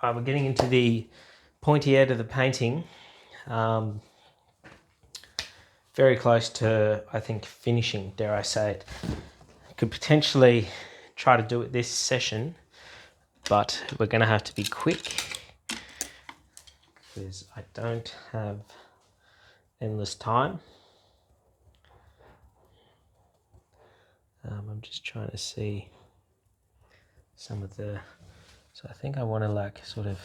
We're getting into the pointy end of the painting. Very close to, I think, finishing, dare I say it. Could potentially try to do it this session, but we're going to have to be quick because I don't have endless time. I'm just trying to see some of the... So I think I want to like sort of...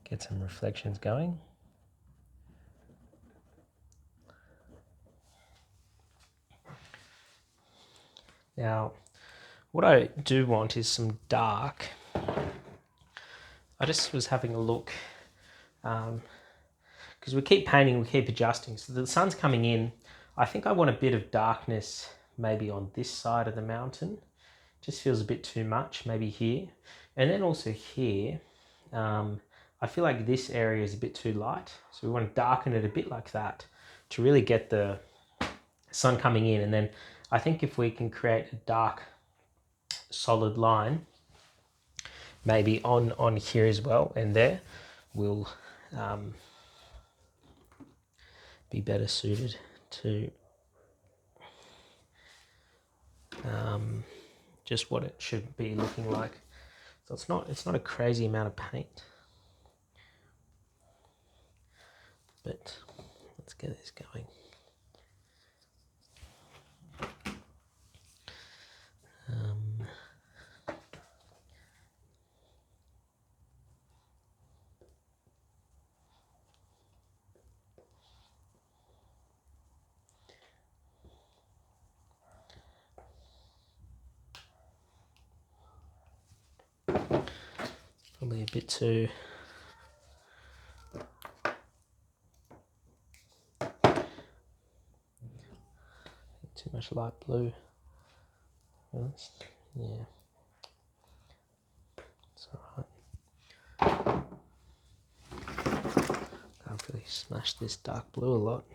get some reflections going. Now, what I do want is some dark. I just was having a look, because we keep painting, we keep adjusting. So the sun's coming in. I think I want a bit of darkness maybe on this side of the mountain. Just feels a bit too much, maybe here. And then also here, I feel like this area is a bit too light. So we want to darken it a bit like that to really get the sun coming in. And then I think if we can create a dark solid line maybe on here as well and there, will be better suited to just what it should be looking like. So it's not a crazy amount of paint, but let's get this going. Probably a bit too much light blue. Yeah, it's alright. Can't really smash this dark blue a lot.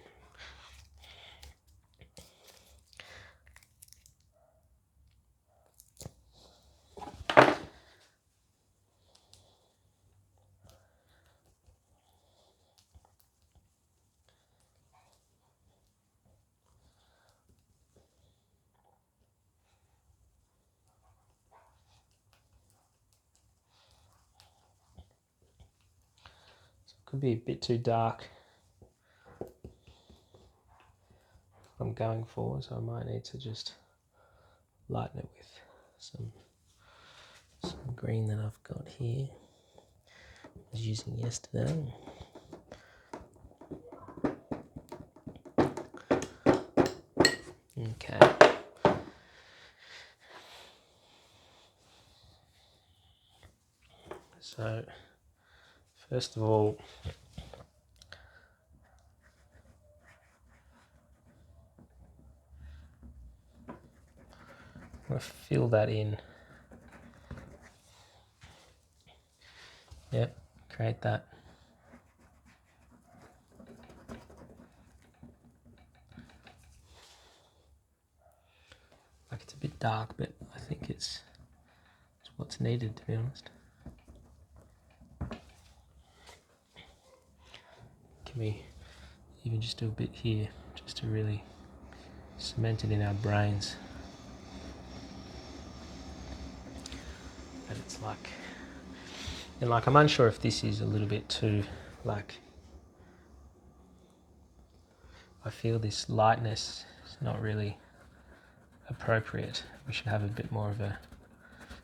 Could be a bit too dark I'm going for, so I might need to just lighten it with some green that I've got here. I was using yesterday. Okay. So first of all, I'm going to fill that in. Yep, create that. Like it's a bit dark, but I think it's what's needed, to be honest. Can we even just do a bit here, just to really cement it in our brains that it's like, and like I'm unsure if this is a little bit too, like, I feel this lightness is not really appropriate. We should have a bit more of a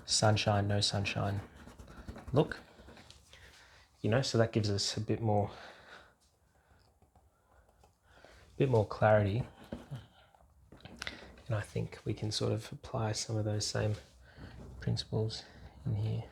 sunshine, no sunshine look, you know, so that gives us a bit more clarity. And I think we can sort of apply some of those same principles in here.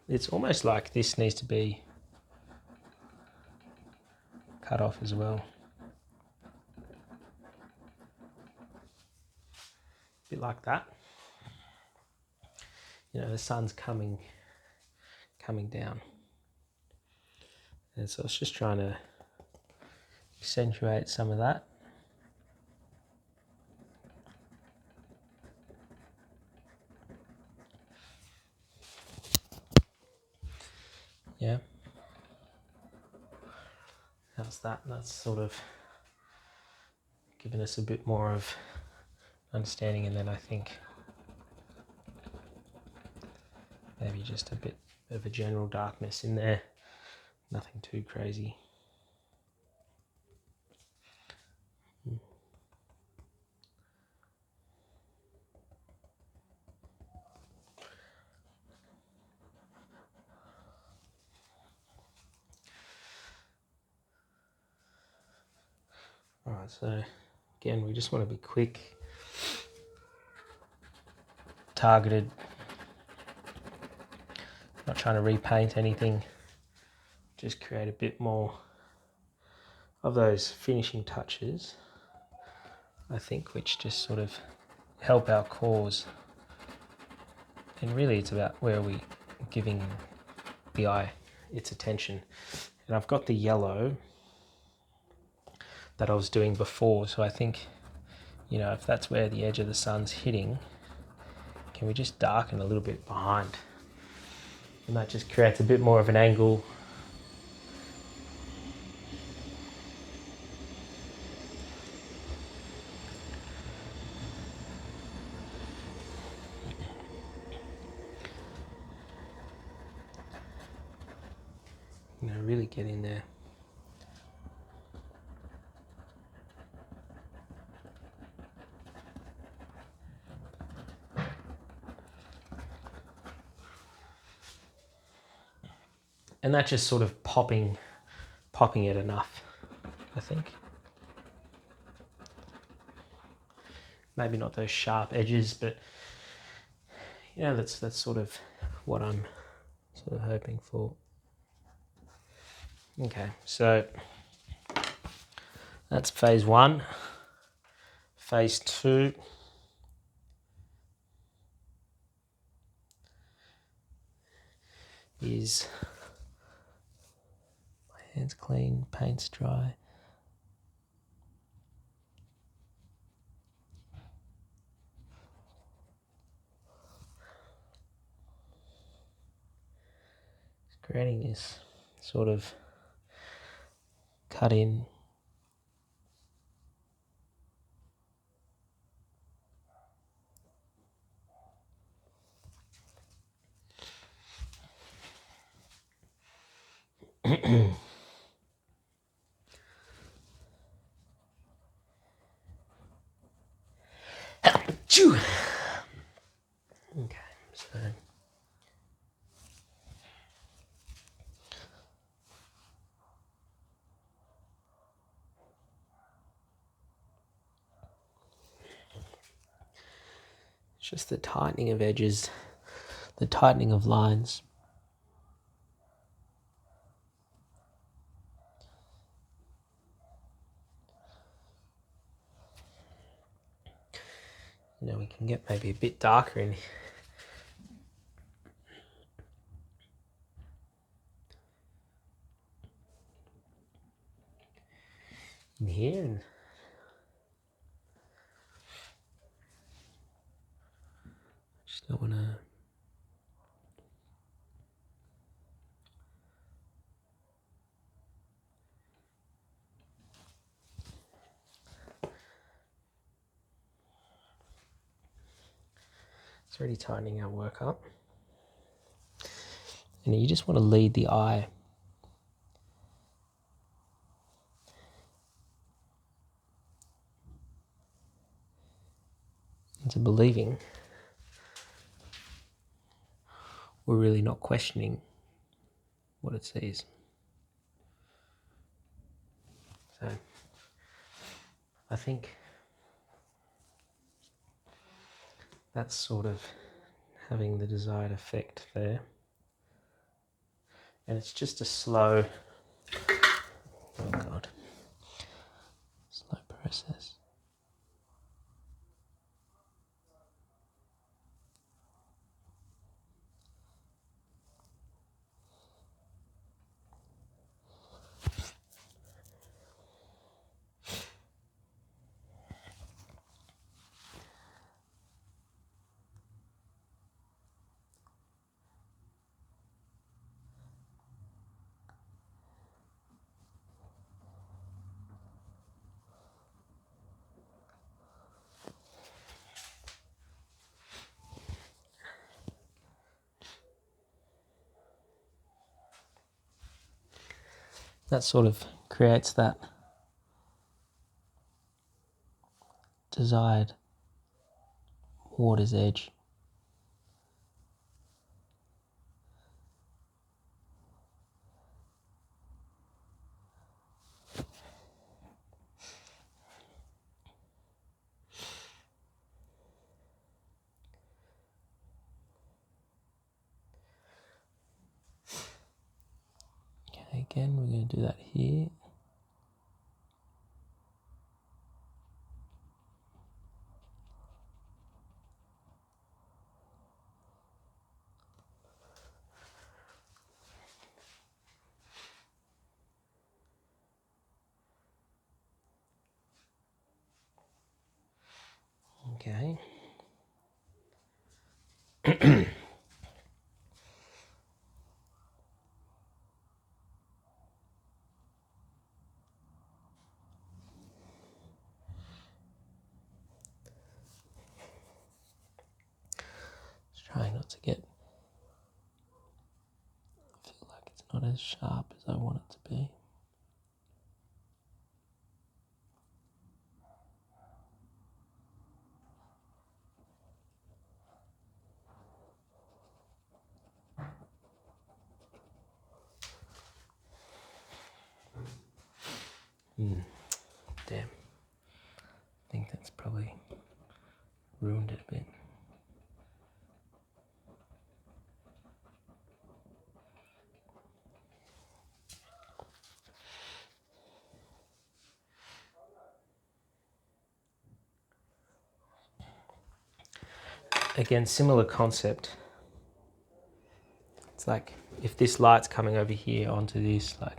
It's almost like this needs to be cut off as well. A bit like that. You know, the sun's coming down. And so I was just trying to accentuate some of that. Yeah. How's that? That's sort of given us a bit more of understanding, and then I think maybe just a bit of a general darkness in there. Nothing too crazy. Alright, so again, we just want to be quick, targeted, not trying to repaint anything, just create a bit more of those finishing touches, I think, which just sort of help our cause. And really it's about where we giving the eye its attention. And I've got the yellow that I was doing before, so I think, you know, if that's where the edge of the sun's hitting, can we just darken a little bit behind? And that just creates a bit more of an angle. You know, really get in there. And that's just sort of popping it enough, I think. Maybe not those sharp edges, but yeah, that's sort of what I'm sort of hoping for. Okay, so that's phase one. Phase two is my hands clean, paint's dry. Creating this sort of cut in. Okay, so it's just the tightening of edges, the tightening of lines. You know, we can get maybe a bit darker in here, and just don't want to. It's already tightening our work up, and you just want to lead the eye into believing we're really not questioning what it sees. So I think that's sort of having the desired effect there. And it's just a slow, oh God, slow process. That sort of creates that desired water's edge. Okay, again, we're going to do that here. Okay. Just trying not to get, I feel like it's not as sharp as I want it to be. Damn. I think that's probably ruined it a bit. Again, similar concept. It's like if this light's coming over here onto this, like,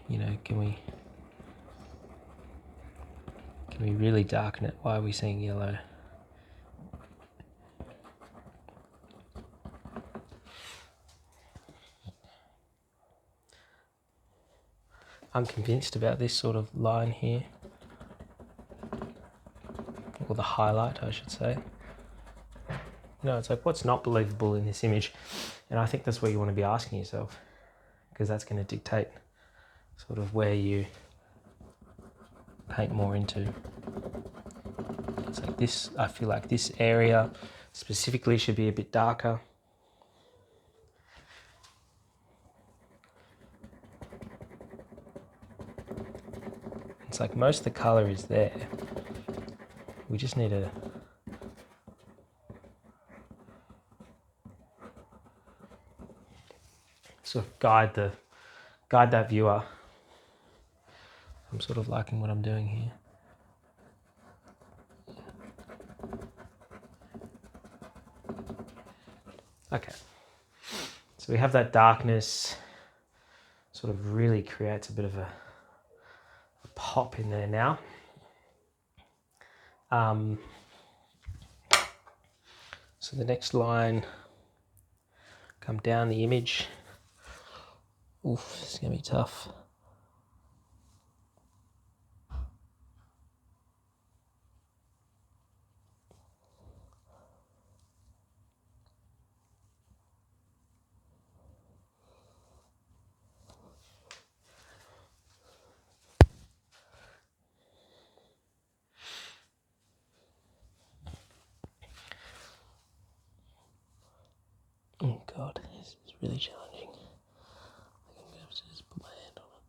you know, can we really darken it? Why are we seeing yellow? I'm convinced about this sort of line here, or the highlight, I should say. No, it's like, what's not believable in this image? And I think that's what you want to be asking yourself, because that's going to dictate sort of where you paint more into. It's like this, I feel like this area specifically should be a bit darker. It's like most of the color is there. We just need to sort of guide that viewer. I'm sort of liking what I'm doing here. Okay, so we have that darkness, sort of really creates a bit of a pop in there now. So the next line, come down the image. Oof, this is gonna be tough. Oh God, this is really challenging. I think I'm gonna have to just put my hand on it.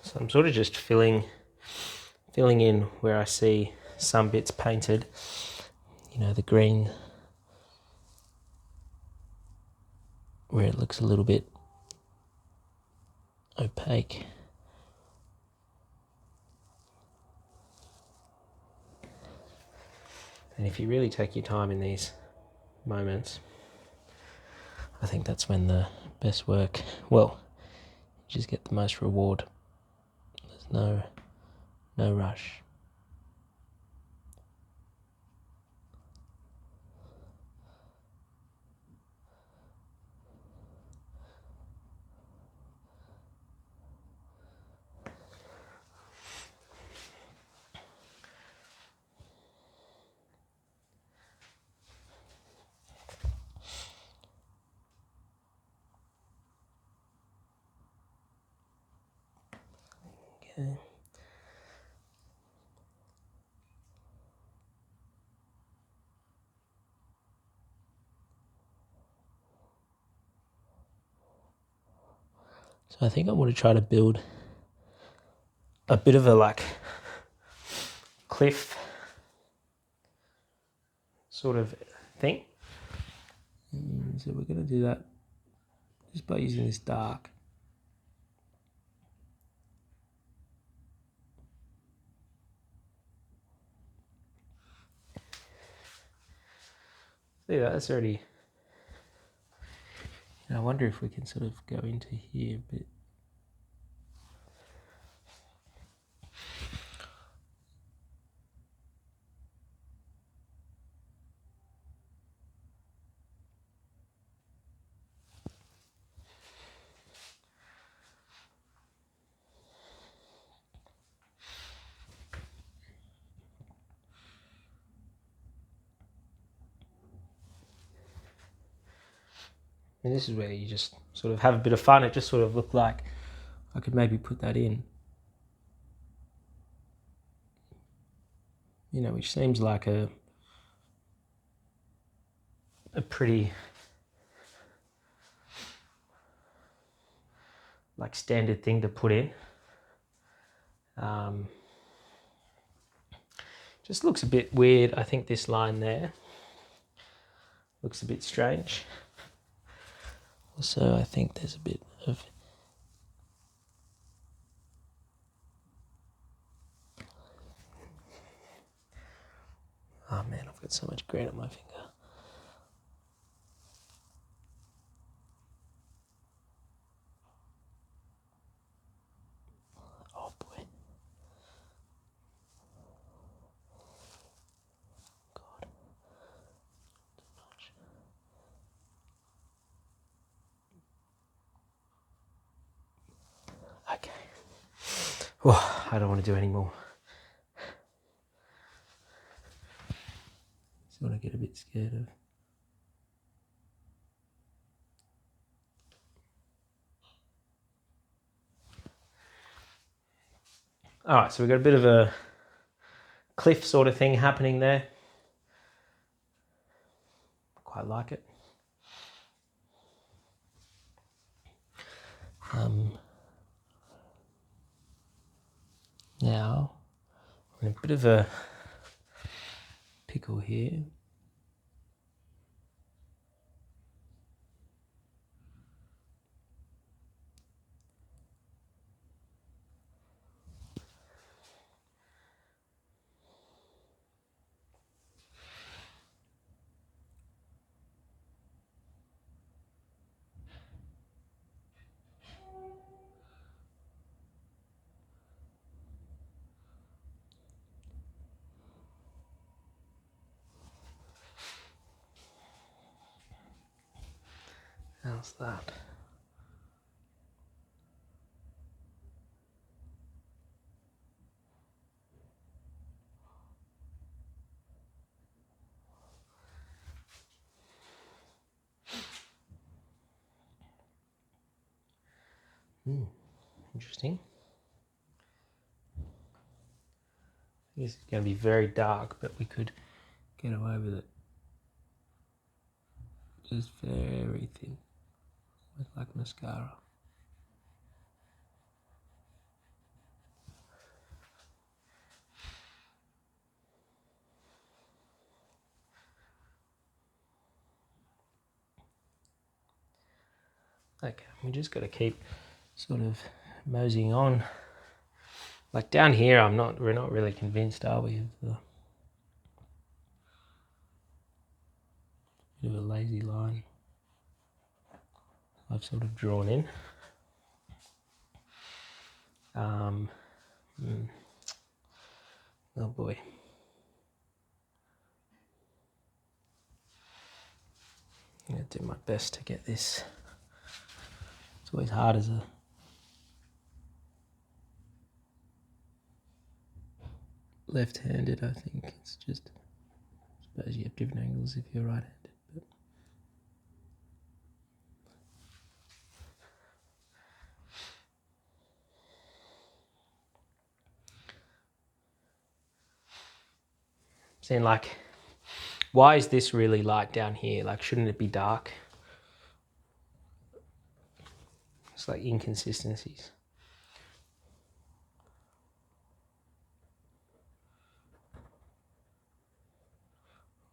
So I'm sort of just filling in where I see some bits painted, you know, the green, where it looks a little bit opaque. And if you really take your time in these moments, I think that's when the best work, well, you just get the most reward. There's no rush. Okay. So I think I want to try to build a bit of a like cliff sort of thing. So we're going to do that just by using this dark. See, that's already, I wonder if we can sort of go into here a bit. And this is where you just sort of have a bit of fun. It just sort of looked like I could maybe put that in, you know, which seems like a pretty like standard thing to put in. Just looks a bit weird. I think this line there looks a bit strange. Also, I think there's a bit of oh man, I've got so much green on my finger. Oh boy. God. Okay. Oh, I don't want to do any more. Sort of get a bit scared of. All right, so we've got a bit of a cliff sort of thing happening there. Quite like it. Now, we're in a bit of a pickle here. How's that? Interesting. This is going to be very dark, but we could get away with it. Just very thin, like mascara. Okay, we just got to keep sort of moseying on. Like down here, we're not really convinced, are we, of the bit of a lazy line I've sort of drawn in. Oh boy. I'm going to do my best to get this. It's always hard as a left-handed, I think. It's just, I suppose you have different angles if you're right-handed. But saying like, why is this really light down here? Like, shouldn't it be dark? It's like inconsistencies.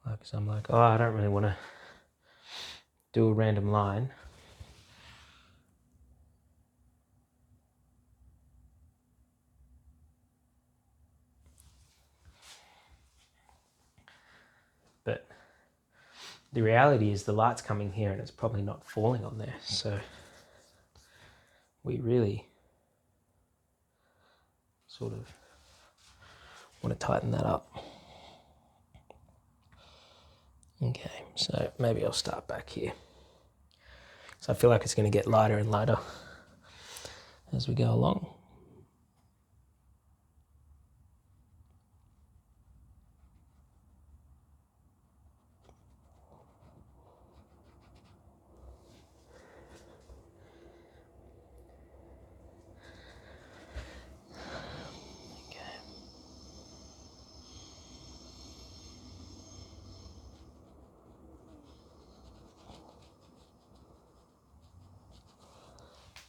Like, so I'm like, oh, I don't really want to do a random line. But the reality is the light's coming here and it's probably not falling on there. So we really sort of want to tighten that up. Okay, so maybe I'll start back here. So I feel like it's going to get lighter and lighter as we go along.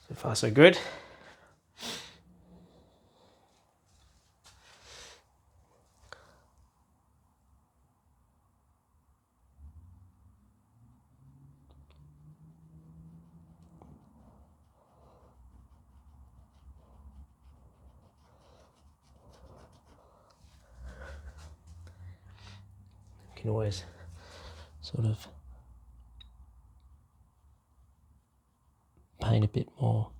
So far, so good. You can always sort of paint a bit more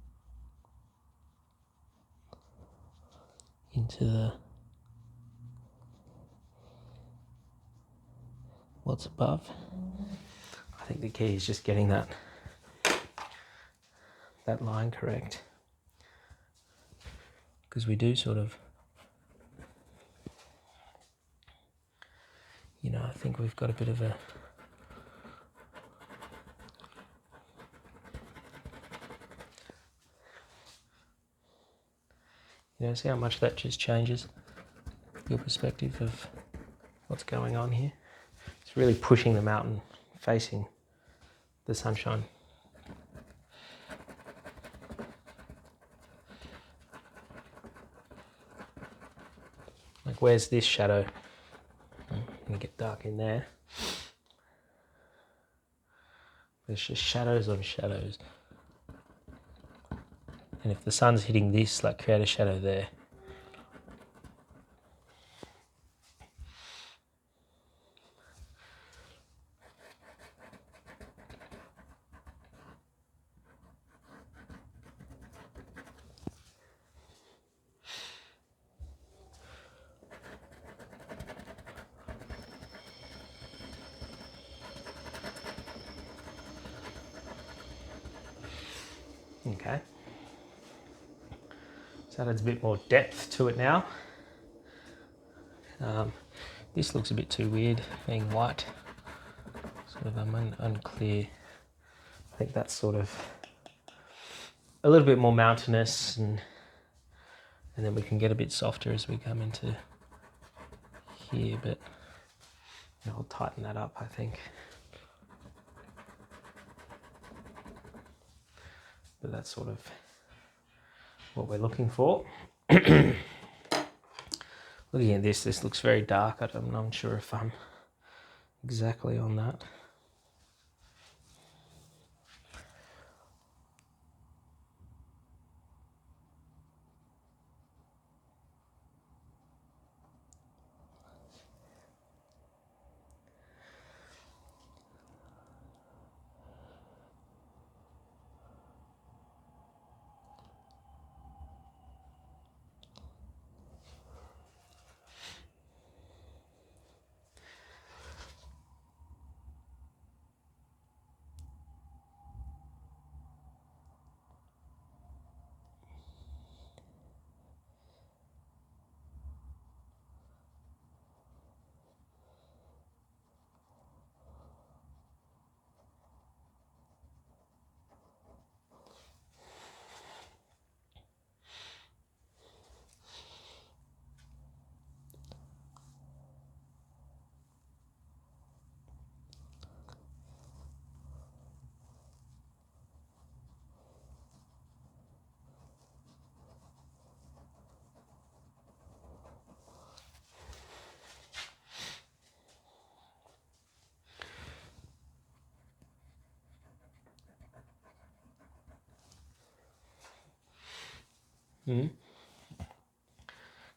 into the what's above. I think the key is just getting that line correct, because we do sort of, you know, I think we've got a bit of a see how much that just changes your perspective of what's going on here. It's really pushing the mountain facing the sunshine. Like, where's this shadow? I'm gonna get dark in there. There's just shadows on shadows. And if the sun's hitting this, like, create a shadow there. Okay. So that adds a bit more depth to it now. This looks a bit too weird, being white. Sort of unclear. I think that's sort of a little bit more mountainous, and then we can get a bit softer as we come into here, but I'll tighten that up, I think. But that's sort of what we're looking for. Looking at this looks very dark. I'm not sure if I'm exactly on that.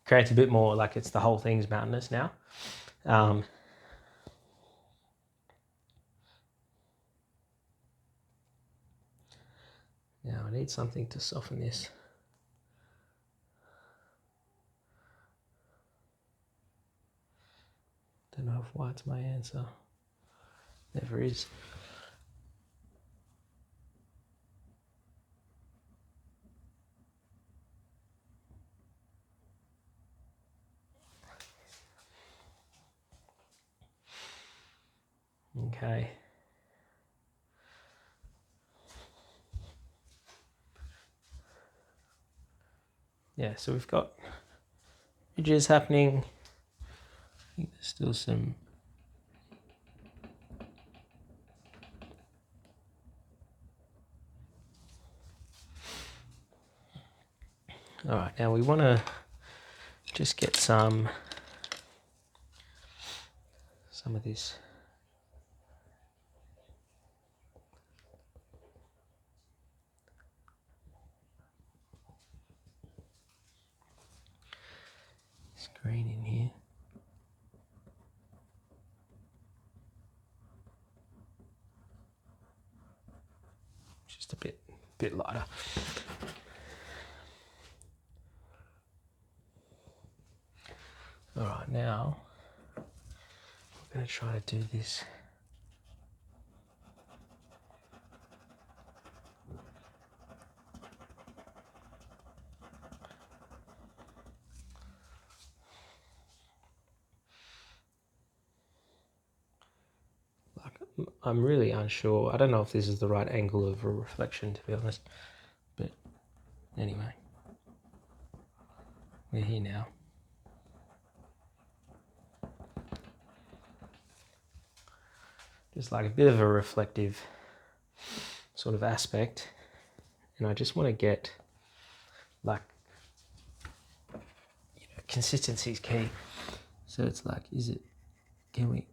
Creates a bit more like it's the whole thing's mountainous now. Now I need something to soften this. Don't know if white's my answer. Never is. Okay. Yeah, so we've got ridges happening. I think there's still some. All right, now we want to just get some of this. Green in here. Just a bit lighter. All right, now we're going to try to do this. I'm really unsure. I don't know if this is the right angle of a reflection, to be honest. But anyway, we're here now. Just like a bit of a reflective sort of aspect. And I just want to get like, consistency is key. So it's like, can we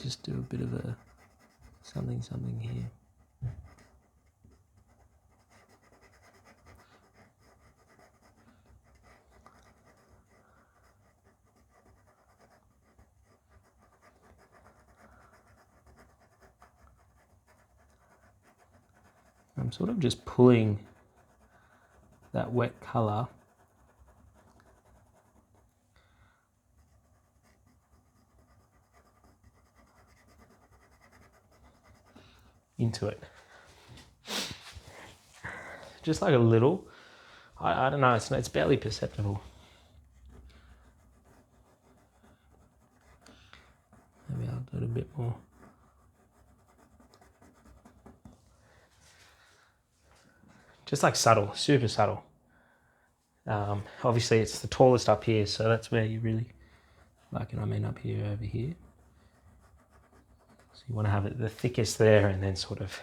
just do a bit of a something here? I'm sort of just pulling that wet color into it. Just like a little. I don't know, it's barely perceptible. Maybe I'll do it a bit more. just like subtle, super subtle. Obviously it's the tallest up here, so that's where you really like it. I mean up here, over here. So you want to have it the thickest there and then sort of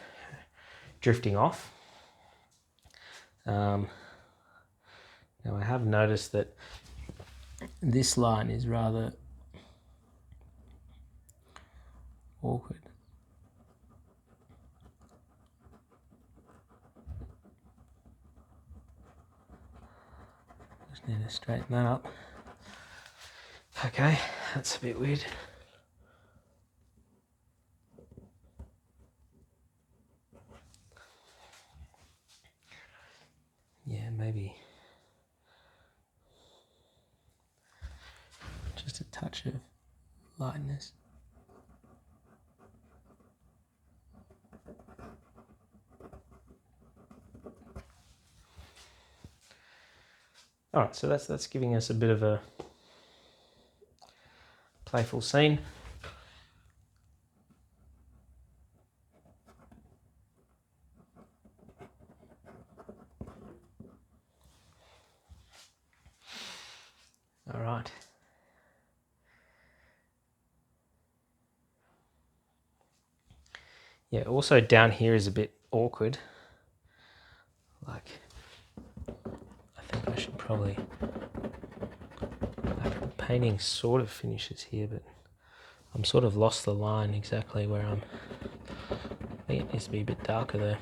drifting off. Now I have noticed that this line is rather awkward. Just need to straighten that up. Okay, that's a bit weird. Yeah, maybe just a touch of lightness. All right, so that's giving us a bit of a playful scene. All right. Yeah, also down here is a bit awkward. Like, I think I should probably, like, the painting sort of finishes here, but I'm sort of lost the line exactly where I think it needs to be a bit darker there.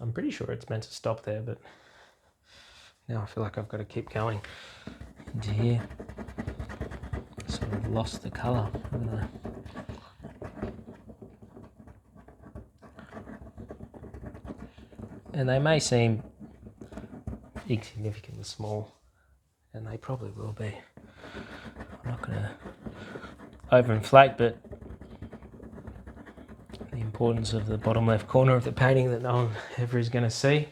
I'm pretty sure it's meant to stop there, but now I feel like I've got to keep going into here. Sort of lost the colour. And they may seem insignificantly small, and they probably will be. I'm not going to overinflate, but the importance of the bottom left corner of the painting that no one ever is going to see.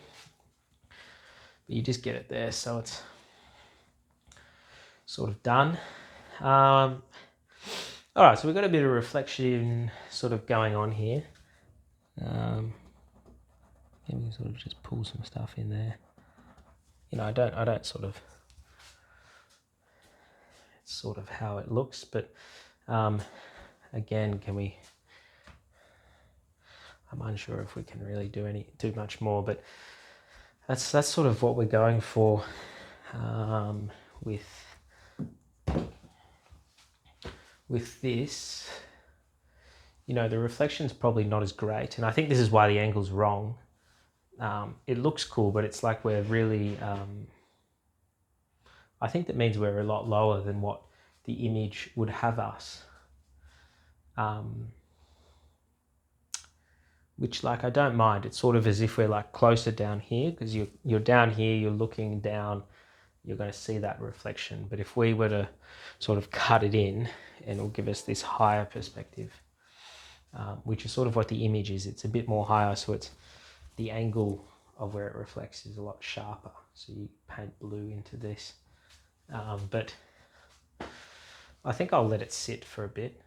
But you just get it there, so it's sort of done. All right, so we've got a bit of reflection sort of going on here. Let me sort of just pull some stuff in there. You know, I don't sort of, it's sort of how it looks, but again, I'm unsure if we can really do much more, but that's sort of what we're going for with this. You know, the reflection's probably not as great, and I think this is why the angle's wrong. It looks cool, but it's like we're really, I think that means we're a lot lower than what the image would have us. Which, like, I don't mind. It's sort of as if we're like closer down here, because you're down here, you're looking down, you're going to see that reflection. But if we were to sort of cut it in, and it'll give us this higher perspective, which is sort of what the image is. It's a bit more higher, so it's the angle of where it reflects is a lot sharper. So you paint blue into this. But I think I'll let it sit for a bit.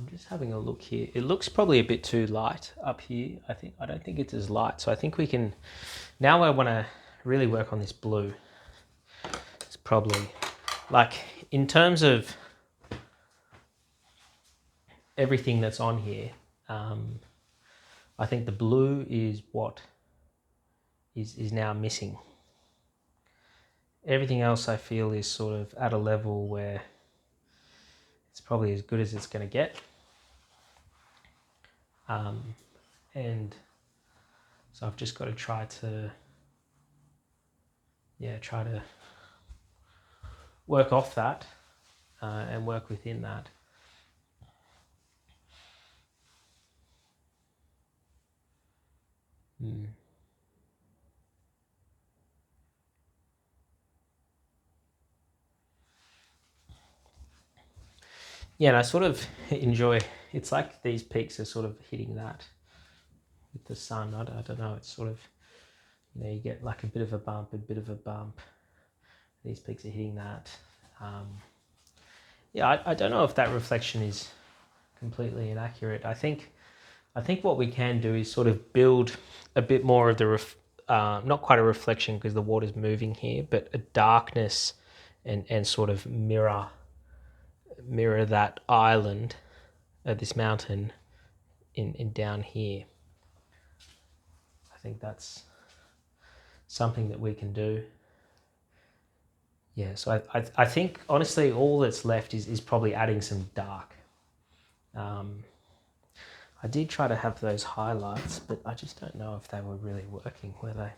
I'm just having a look here. It looks probably a bit too light up here. I don't think it's as light. So I think we can, now I want to really work on this blue. It's probably, like, in terms of everything that's on here, I think the blue is what is now missing. Everything else I feel is sort of at a level where it's probably as good as it's going to get. And so I've just got to try to work off that and work within that. Yeah, and I sort of enjoy, it's like these peaks are sort of hitting that with the sun. I don't know, it's sort of, you get like a bit of a bump. These peaks are hitting that. I don't know if that reflection is completely inaccurate. I think what we can do is sort of build a bit more of the, not quite a reflection because the water's moving here, but a darkness and sort of mirror that island, this mountain in down here. I think that's something that we can do. Yeah, so I think honestly all that's left is probably adding some dark. I did try to have those highlights, but I just don't know if they were really working, were they?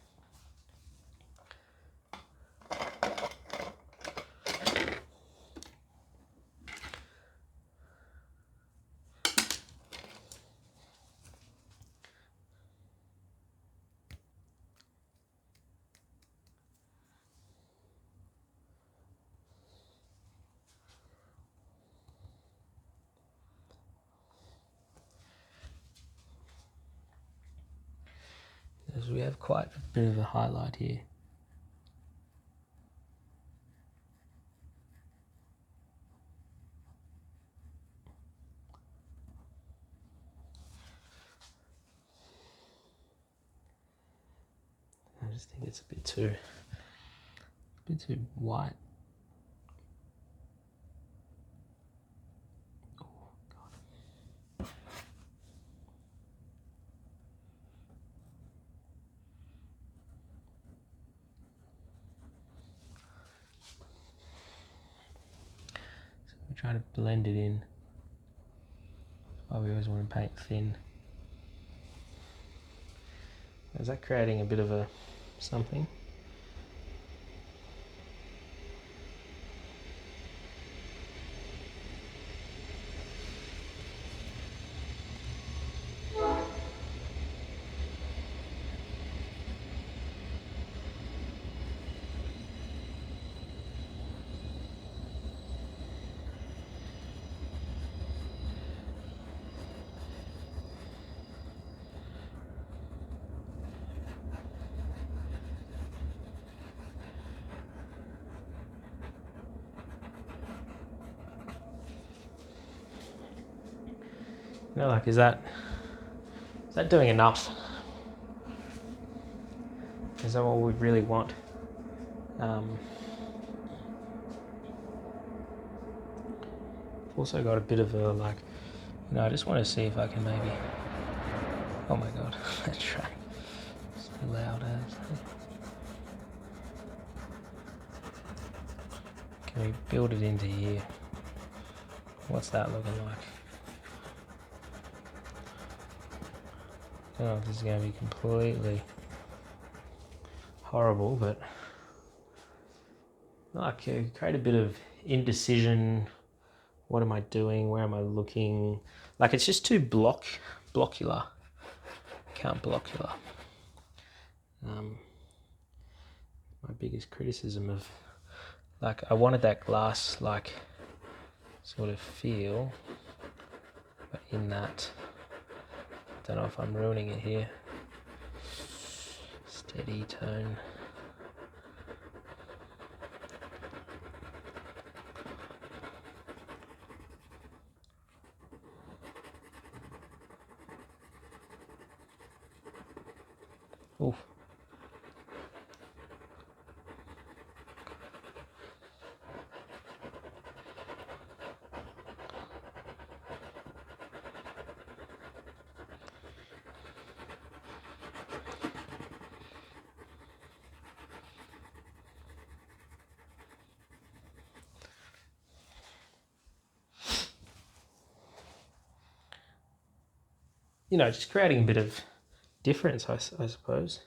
As we have quite a bit of a highlight here. I just think it's a bit too white. Oh God. So we try to blend it in. We always want to paint thin. Is that creating a bit of a something? Like, is that doing enough? Is that what we really want? Also got a bit of a I just want to see if I can maybe. Oh my God, that track so loud as. Can we build it into here? What's that looking like? I don't know if this is going to be completely horrible, but create a bit of indecision. What am I doing? Where am I looking? Like, it's just too blockular. Count blockular. My biggest criticism of, I wanted that glass, sort of feel, but in that, I don't know if I'm ruining it here. Steady tone. Oof. you know, just creating a bit of difference, I suppose,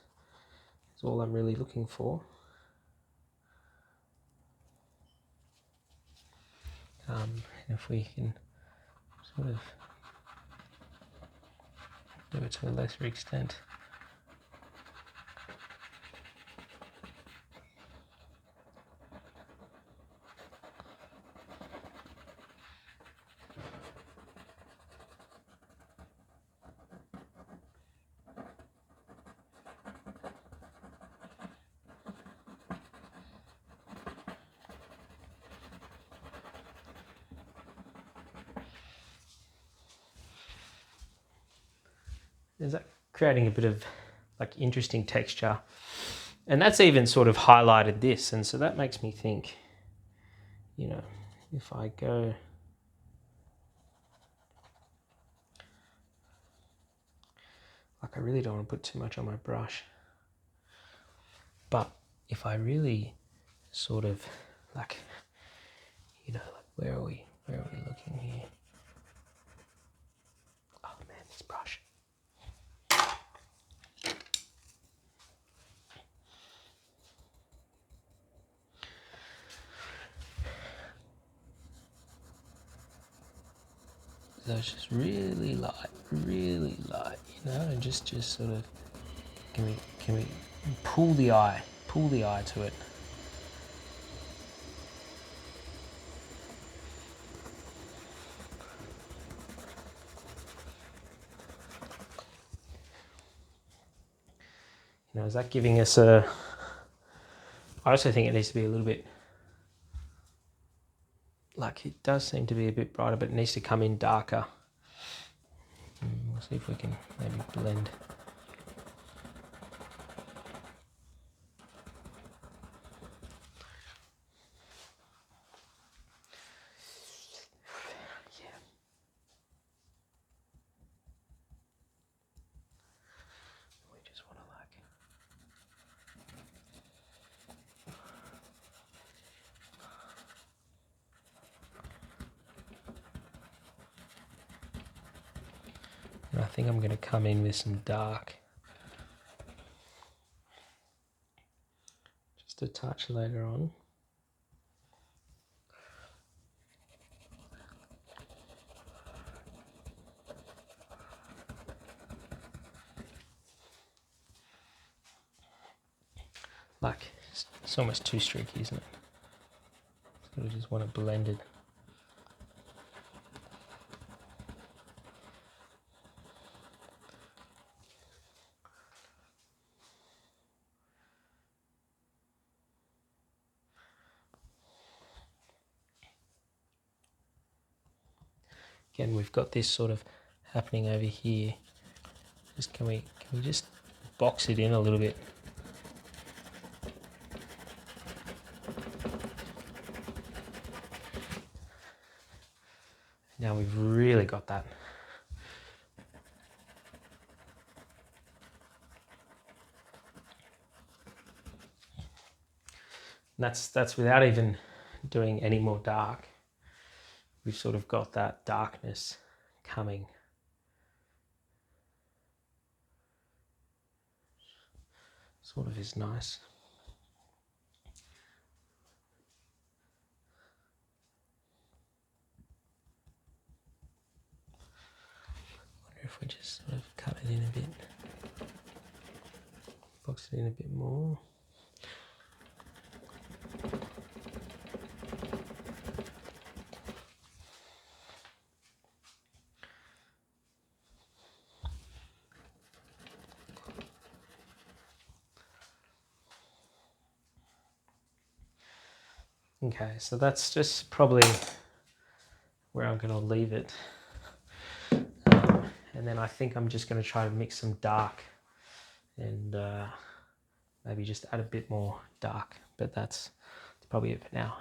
is all I'm really looking for. And if we can sort of do it to a lesser extent. Is that creating a bit of like interesting texture? And that's even sort of highlighted this. And so that makes me think, you know, if I go, like I really don't want to put too much on my brush, but if I really sort of like, you know, like where are we looking here? Oh man, this brush. So it's just really light, you know, and just sort of, can we pull the eye to it. You know, is that giving us a, I also think it needs to be a little bit, like it does seem to be a bit brighter, but it needs to come in darker. We'll see if we can maybe blend. Yeah. We just want to like, and I think I'm going to come in with some dark, just a touch later on. Like, it's almost too streaky, isn't it? So we just want to blend it. Again, we've got this sort of happening over here. Just can we just box it in a little bit? Now we've really got that. And that's without even doing any more dark. We've sort of got that darkness coming. Sort of is nice. Wonder if we just sort of cut it in a bit. Box it in a bit more. Okay, so that's just probably where I'm going to leave it. And then I think I'm just going to try to mix some dark and maybe just add a bit more dark, but that's probably it for now.